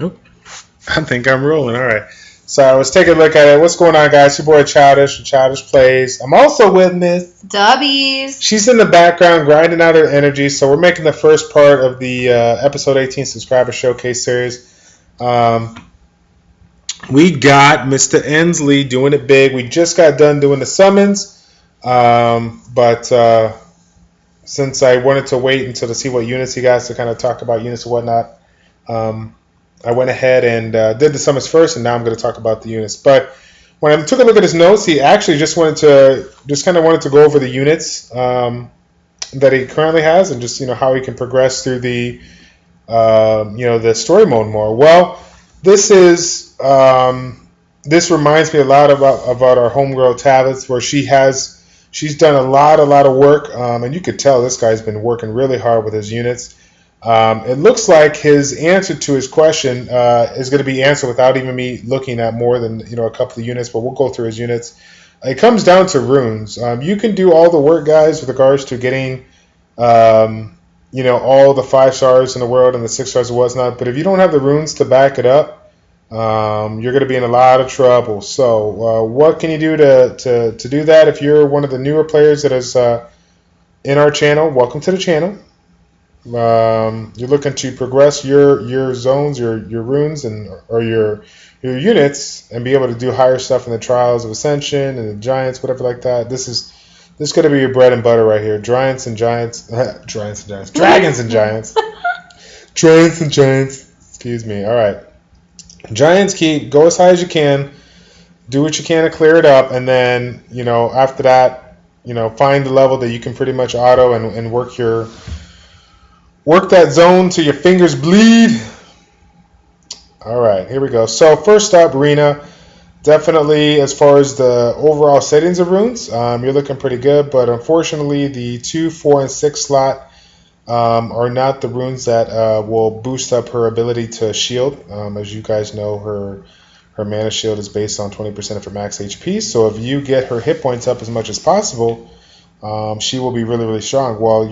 Nope. I think I'm rolling. All right. So I was taking a look at it. What's going on, guys? Your boy Childish from Childish Plays. I'm also with Miss Dubbies. She's in the background grinding out her energy. So we're making the first part of the episode 18 subscriber showcase series. We got Mr. Ensley doing it big. We just got done doing the summons, but since I wanted to wait until to see what units he got to kind of talk about units and whatnot, I went ahead and did the summons first, and now I'm going to talk about the units. But when I took a look at his notes, he actually just wanted to go over the units that he currently has, and just how he can progress through the the story mode more. Well, this reminds me a lot about our homegirl tablets, where she's done a lot of work, and you could tell this guy's been working really hard with his units. It looks like his answer to his question is going to be answered without even me looking at more than a couple of units, but we'll go through his units. It comes down to runes. You can do all the work, guys, with regards to getting all the 5 stars in the world and the 6 stars and whatnot, but if you don't have the runes to back it up, you're going to be in a lot of trouble. So what can you do to do that? If you're one of the newer players that is in our channel, welcome to the channel. You're looking to progress your zones, your runes, or your units, and be able to do higher stuff in the Trials of Ascension and the Giants, whatever like that. This is going to be your bread and butter right here. Dragons and Giants. Giants and Giants. Excuse me. All right. Giants go as high as you can. Do what you can to clear it up, and then after that, find the level that you can pretty much auto and work that zone till your fingers bleed. All right, here we go. So first up, Arena. Definitely, as far as the overall settings of runes, you're looking pretty good. But unfortunately, the 2, 4, and 6 slot are not the runes that will boost up her ability to shield. As you guys know, her mana shield is based on 20% of her max HP. So if you get her hit points up as much as possible, she will be really, really strong. Well,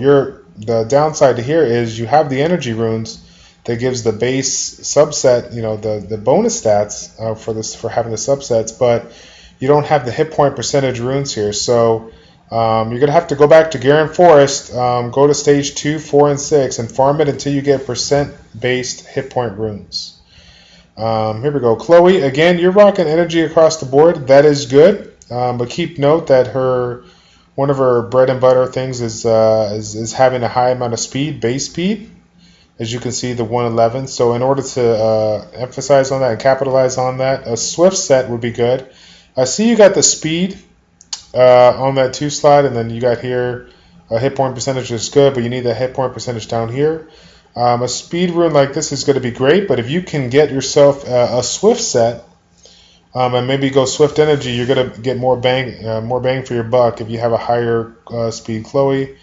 the downside to here is you have the energy runes that gives the base subset, the bonus stats for having the subsets, but you don't have the hit point percentage runes here. So you're going to have to go back to Garen Forest, go to stage 2, 4, and 6, and farm it until you get percent-based hit point runes. Here we go. Chloe, again, you're rocking energy across the board. That is good, but keep note that one of her bread and butter things is having a high amount of speed, base speed. As you can see, the 111. So in order to emphasize on that and capitalize on that, a swift set would be good. I see you got the speed on that 2 slot, and then you got here a hit point percentage is good, but you need that hit point percentage down here. A speed rune like this is going to be great, but if you can get yourself a swift set, and maybe go swift energy, you're going to get more bang for your buck if you have a higher speed Chloe.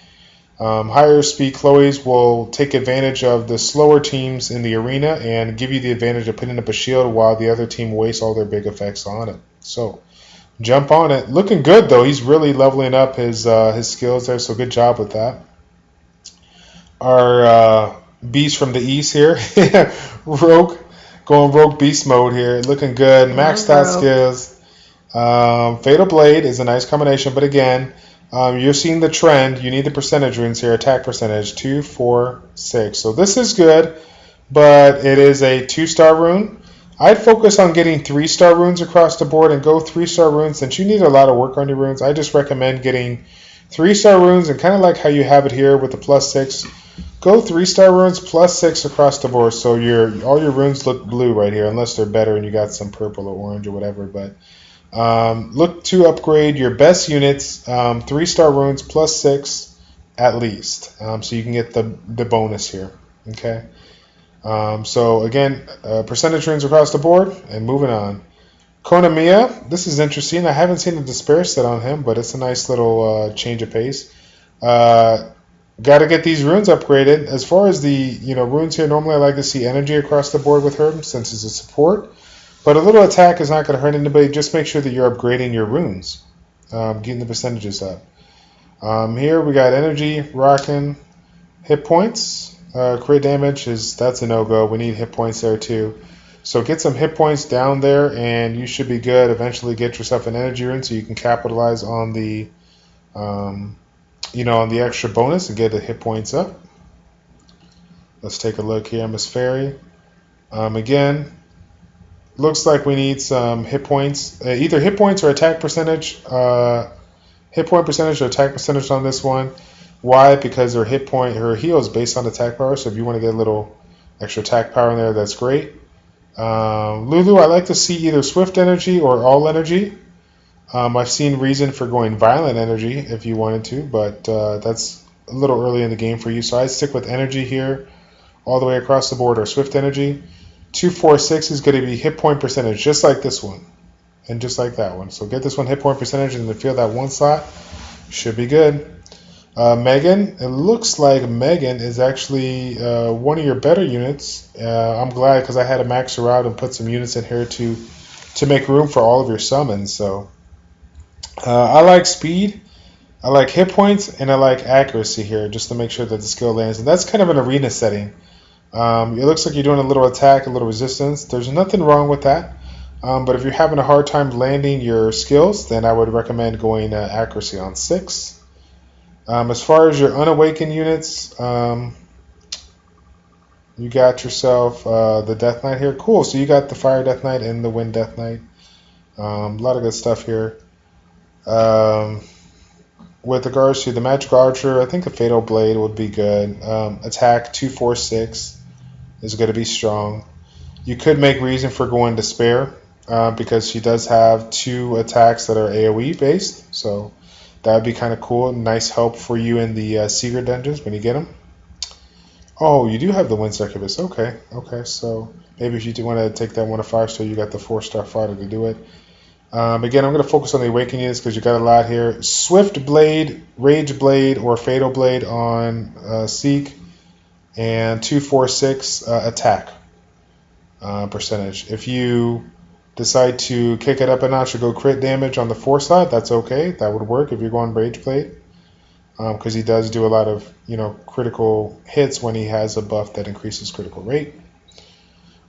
Higher speed Chloes will take advantage of the slower teams in the arena and give you the advantage of putting up a shield while the other team wastes all their big effects on it. So jump on it. Looking good though. He's really leveling up his skills there, so good job with that. Our beast from the east here, Rogue. Going Rogue Beast mode here. Looking good. Maxed out skills. Fatal Blade is a nice combination, but again, you're seeing the trend. You need the percentage runes here. Attack percentage 2, 4, 6. So this is good, but it is a 2-star rune. I'd focus on getting 3-star runes across the board and go 3-star runes. Since you need a lot of work on your runes, I just recommend getting 3-star runes, and kind of like how you have it here with the +6. Go 3-star runes +6 across the board, so all your runes look blue right here, unless they're better and you got some purple or orange or whatever. But look to upgrade your best units, 3-star runes +6 at least, so you can get the bonus here. Okay. So again, percentage runes across the board, and moving on. Konamiya, this is interesting. I haven't seen the despair set on him, but it's a nice little change of pace. Got to get these runes upgraded. As far as the runes here, normally I like to see energy across the board with her since it's a support. But a little attack is not going to hurt anybody. Just make sure that you're upgrading your runes, getting the percentages up. Here we got energy, rocking, hit points. Crit damage that's a no-go. We need hit points there too. So get some hit points down there, and you should be good. Eventually, get yourself an energy rune so you can capitalize on the, on the extra bonus and get the hit points up. Let's take a look here, Miss Fairy. Again, looks like we need some hit points, either hit points or attack percentage. Hit point percentage or attack percentage on this one. Why? Because her heal is based on attack power. So if you want to get a little extra attack power in there, that's great. Lulu, I like to see either Swift Energy or All Energy. I've seen reason for going Violent Energy if you wanted to, but that's a little early in the game for you. So I'd stick with Energy here all the way across the board, or Swift Energy. 2, 4, 6 is going to be hit point percentage, just like this one and just like that one. So get this one hit point percentage and then fill that one slot. Should be good. Megan, it looks like Megan is actually one of your better units. I'm glad, because I had to max her out and put some units in here to make room for all of your summons. So I like speed, I like hit points, and I like accuracy here, just to make sure that the skill lands. And that's kind of an arena setting. It looks like you're doing a little attack, a little resistance. There's nothing wrong with that. But if you're having a hard time landing your skills, then I would recommend going accuracy on 6. As far as your unawakened units, you got yourself the Death Knight here. Cool. So you got the Fire Death Knight and the Wind Death Knight. A lot of good stuff here. With regards to the Magical Archer, I think a Fatal Blade would be good. Attack 2, 4, 6 is going to be strong. You could make reason for going Despair because she does have 2 attacks that are AoE based. So that would be kind of cool. Nice help for you in the secret dungeons when you get them. Oh, you do have the Wind Succubus. Okay. So maybe if you do want to take that one to 5-star, you got the 4-star fighter to do it. Again, I'm going to focus on the Awakening units because you got a lot here. Swift Blade, Rage Blade, or Fatal Blade on Seek, and 2, 4, 6 attack percentage. If you decide to kick it up a notch or go crit damage on the 4 slot, that's okay. That would work if you're going Rage Blade, because he does do a lot of critical hits when he has a buff that increases critical rate.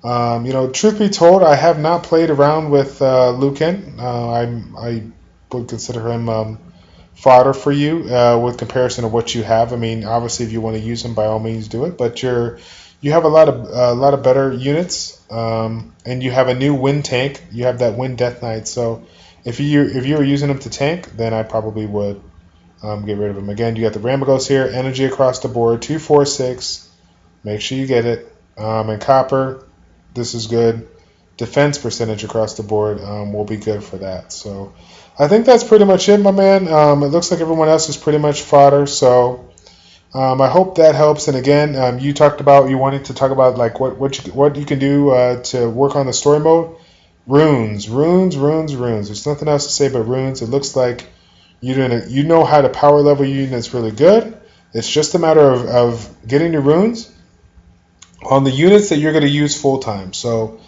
Truth be told, I have not played around with Lucan. I would consider him fodder for you with comparison to what you have. I mean, obviously, if you want to use him, by all means, do it. But you have a lot of better units, and you have a new Wind tank. You have that Wind Death Knight. So if you were using him to tank, then I probably would get rid of him. Again, you got the Ramagos here, energy across the board, 2, 4, 6. Make sure you get it. And copper. This is good. Defense percentage across the board will be good for that. So I think that's pretty much it, my man. It looks like everyone else is pretty much fodder. So I hope that helps. And again, you wanted to talk about like what you can do to work on the story mode. Runes. There's nothing else to say but runes. It looks like you know how to power level units really good. It's just a matter of getting your runes on the units that you're going to use full time. So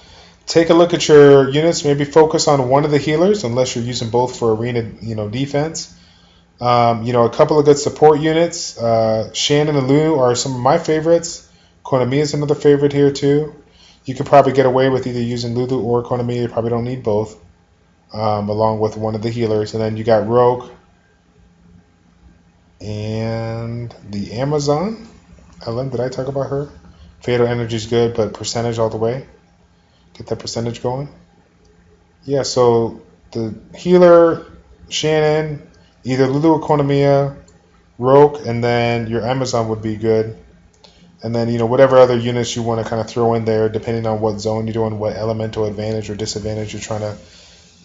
take a look at your units. Maybe focus on one of the healers, unless you're using both for arena, defense. A couple of good support units. Shannon and Lou are some of my favorites. Konami is another favorite here too. You could probably get away with either using Lulu or Konami. You probably don't need both, along with one of the healers. And then you got Rogue and the Amazon. Ellen, did I talk about her? Fatal Energy is good, but percentage all the way. Get that percentage going. Yeah, so the healer, Shannon, either Lulu or Konami, Rogue, and then your Amazon would be good. And then, whatever other units you want to kind of throw in there, depending on what zone you're doing, what elemental advantage or disadvantage you're trying to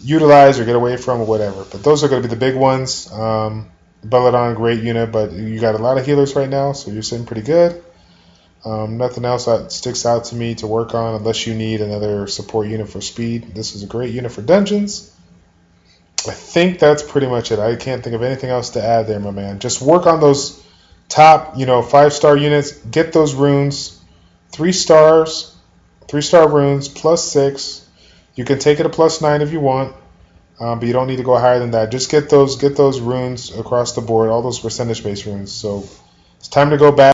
utilize or get away from or whatever. But those are going to be the big ones. Belladon, great unit, but you got a lot of healers right now, so you're sitting pretty good. Nothing else that sticks out to me to work on unless you need another support unit for speed. This is a great unit for dungeons. I think that's pretty much it. I can't think of anything else to add there, my man. Just work on those top, 5-star units. Get those runes. 3 stars, 3-star runes, +6. You can take it a +9 if you want, but you don't need to go higher than that. Just get those runes across the board, all those percentage-based runes. So it's time to go back.